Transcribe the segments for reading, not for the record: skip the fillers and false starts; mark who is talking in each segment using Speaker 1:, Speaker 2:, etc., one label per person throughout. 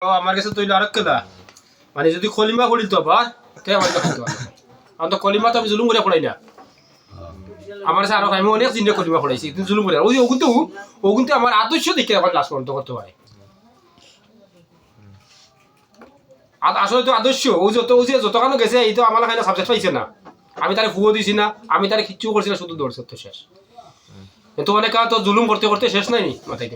Speaker 1: আমার কাছে তৈরি আর কেদা মানে যদি কলিমা করিল তো আবার কে আমার কাছে তো কলিমা তো আমি জুলুম করে পড়াই না আমার কাছে আরো আমি অনেক চিন্তা কলিমা পড়াইছি কিন্তু জুলুম করে ওই ওগুনতে আমার আদর্শ দেখে আমার লাশ পর্যন্ত করতে পারে আসলে তো আদর্শ যতখানো গেছে এই তো আমার এখানে সাবজেক্ট পাইছে না আমি তারে ফুয়ো দিছি না আমি তারে কিচ্ছু করছি না শুধু দৌড়ছে তো শেষ কিন্তু অনেক তো জুলুম করতে করতে শেষ নাই মাথায়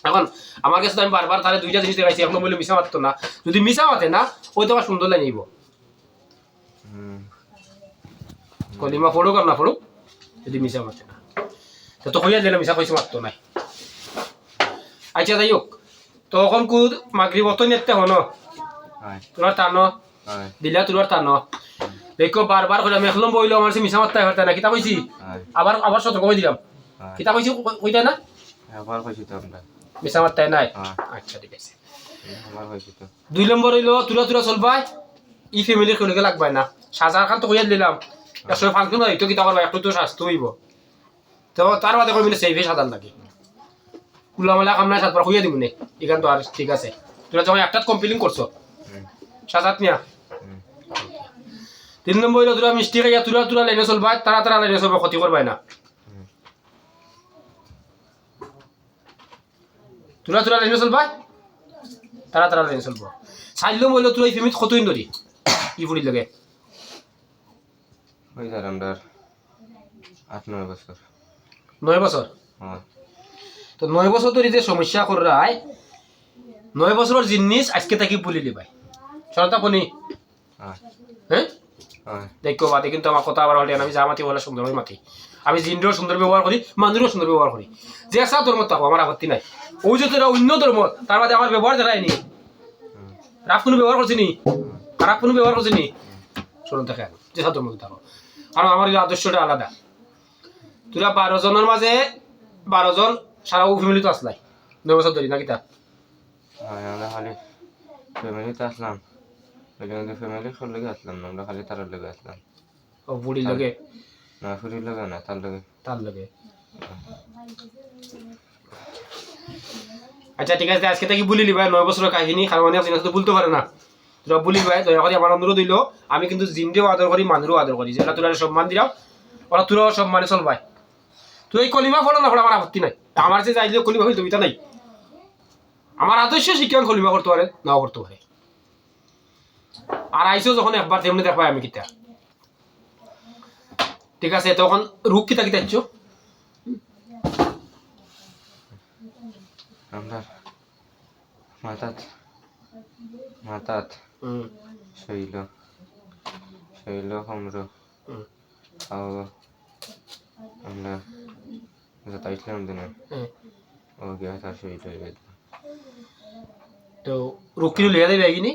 Speaker 1: এখন আমার কাছে আমি বারবার তাহলে দুইটা জিনিস দেখাইছি এখন বললে মিশা মারতো না যদি মিশা মাতে না ওই তো আমার সুন্দর লাগে নিব কলিমা পড়ুক আর না পড়ুক যদি মিশা মাতে না তো হইয়া দিলে মিশা কইছে মারতো নাই আচ্ছা যাই হোক তখন কুদ মাগরিব অত নেতে হন তোমার টানো দিলা তোমার টানো দেখো বারবার করে আমি এখন বইলো আমার মিশা মারতে পারতা না কিতা কইছি আবার সতর্ক করে দিলাম কিতা কইছি কইতা না
Speaker 2: আবার কইছি তো আমরা
Speaker 1: মিশা মারতে নাই আচ্ছা ঠিক আছে
Speaker 2: আবার কইছি তো
Speaker 1: 2 নম্বর হইলো তুলা চলবাই ই ফ্যামিলির কোনকে লাগবাই না সাজার খান তো কইয়া দিলাম একশো ফাংশন হয় তো কিতা করবা একটু তো স্বাস্থ্য হইব তো তার বাদে কই মিলে সেভে সাজান লাগে কুলামালা কামনা সাতবার কইয়া দিমু নে এখান তো আর ঠিক আছে তোরা যখন একটা কমপ্লেইন করছো সাজাত মিয়া 3 নম্বর হইলো তোরা মিষ্টি খাইয়া তুলা লাইনে চলবাই তারা লাইনে চলবা ক্ষতি করবাই না তুলা লাইনে চলবাই তারা লাইনে চলবো চাইলেও বললো তুই এই ফেমিত কতদিন ধরি ই ফুড়ি লাগে
Speaker 2: ওই যার আমরা 8-9 বছর
Speaker 1: 9 বছর তো 9 বছর ধরে যে সমস্যা করায় 9 বছরের জিনিস আজকে তাকে বলি লিবাই সরতা কোনি হ্যাঁ দেখো বাদে কিন্তু আমার কথা আবার হলে আমি যা মাতি বলে সুন্দর মাতি আমি জিন্দ্রও সুন্দর ব্যবহার করি মানুষও সুন্দর ব্যবহার করি যে আসা ধর্ম থাকো আমার আপত্তি নাই ওই যে তোরা অন্য ধর্ম তার বাদে আমার ব্যবহার জানায়নি রাফ কোনো ব্যবহার করছি নি খারাপ কোনো ব্যবহার করছি নি শুনুন দেখেন যে সা ধর্ম থাকো আর আমার আদর্শটা আলাদা তোরা 12 জনের মাঝে 12 জন সারা ফ্যামিলি তো আসলাই 9 বছর ধরি নাকি তা
Speaker 2: আমরা খালি ফ্যামিলিতে আসলাম ওইখানে ফ্যামিলি সব লেগে আসলাম না আমরা খালি তার লেগে আসলাম
Speaker 1: ও বুড়ি লাগে
Speaker 2: না ফুরির লেগে না তার লেগে
Speaker 1: আচ্ছা ঠিক আছে আজকে থেকে বলি লিবাই 9 বছরের কাহিনী কারণ অনেক জিনিস তো বলতে পারে না তোরা বলি ভাই দয়া করে আমার অনুরোধ দিল আমি কিন্তু জিন্দেও আদর করি মানুষও আদর করি যেটা তোরা সম্মান দিলাম ওরা তোরাও সম্মানে চলবাই তুই এই কলিমা ফলো না আমার আপত্তি নাই আমার যে যাইলে কলিমা হইতো এটা নাই আমার আদর্শ শিক্ষণ কলিমা করতে পারে নাও করতে পারে আর আইসো যখন একবার তেমনি দেখাই আমি কিতা ঠিক আছে তখন রূপ কিতা ইচ্ছো
Speaker 2: আমরা মাতাত শৈল কমর আমরা যত ইসলাম দিনে ও গিয়া তার শৈল
Speaker 1: তো রুকিও লিয়া দেবে কিনি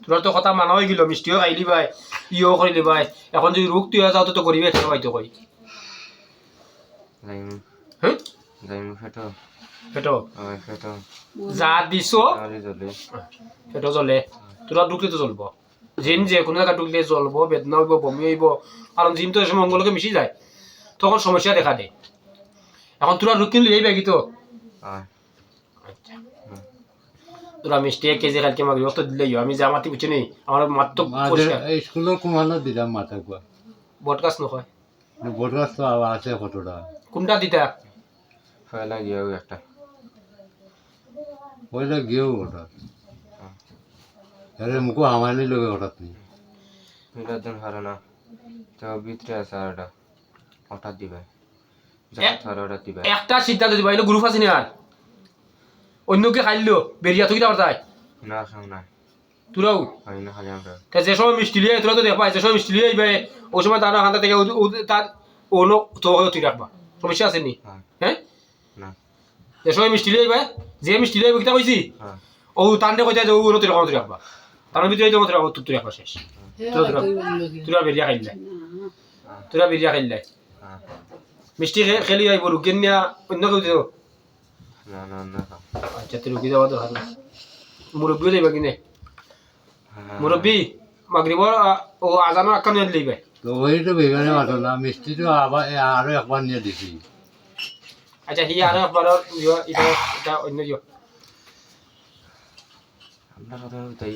Speaker 1: তোর তো কথা মানা হয়ে গেল মিষ্টিও খাইলি ভাই ইও করিলি ভাই এখন যদি রুক তুই যাও তো করিবে কেন হয়তো কই হ্যাঁ ফেটো যা দিছো ফেটো জ্বলে তোরা ঢুকলে তো জ্বলবো জিন যে কোনো জায়গা ঢুকলে জ্বলবো বেদনা হইব বমি হইব কারণ জিন তো এসে মঙ্গলকে মিশি যায় তখন সমস্যা দেখা দেয় এখন তোরা রুক কিনলি এই ব্যাগই তো তোরা মিষ্টি 1 কেজি কালকে মাগরি অত দিলেই আমি যা মাতি বুঝছি নেই আমার মাত্র
Speaker 3: স্কুলের কুমানো দিলাম মাথা কুয়া
Speaker 1: বটগাছ নয়
Speaker 3: বটগাছ তো আছে কতটা
Speaker 1: কোনটা দিতা
Speaker 2: ফেলা গিয়েও একটা
Speaker 3: ওইটা গিয়েও হঠাৎ আরে মুখো আমারই লোকে হঠাৎ নেই
Speaker 2: মিটার দিন হারে না তো ভিতরে আছে আর এটা হঠাৎ দিবে
Speaker 1: একটা সিদ্ধান্ত দিবা এলো গ্রুপ আছে না আর অন্যকে খাইলো বেরিয়া তুই যাবার তাই
Speaker 2: না খাও না
Speaker 1: তোরাও
Speaker 2: খাই না খালি আমরা
Speaker 1: যে সময় মিষ্টি লিয়ে তোরা তো দেখবা যে সময় মিষ্টি লিয়ে আইবে ওই সময় তারা হান্তা থেকে তার অন্য তো তুই রাখবা সমস্যা আছে নি হ্যাঁ
Speaker 2: না
Speaker 1: যে সময় মিষ্টি লিয়ে আইবে যে মিষ্টি লিয়ে কিতা কইছি ও তান্ডে কইতা যে ও তুই রাখবা তুই রাখবা তার ভিতরে তো তুই রাখবা তুই রাখবা শেষ তোরা বেরিয়া খাইলে তোরা বেরিয়া খাইলে মিষ্টি খেলি আইব রুকেন না অন্য কেউ দিও
Speaker 2: না
Speaker 1: আচ্ছা তুই রুকি যাওয়া তো ভালো মুরব্বীও যাইবা কিনে মুরব্বী মাগরিবর ও আজানো আক্কা নিয়ে লইবে
Speaker 3: তো ওইটা বেগানে মাত্র না মিষ্টি তো আবার আরো একবার নিয়ে দেখি
Speaker 1: আচ্ছা হি আরো একবার এটা অন্য দিও
Speaker 2: আমরা কথা তাই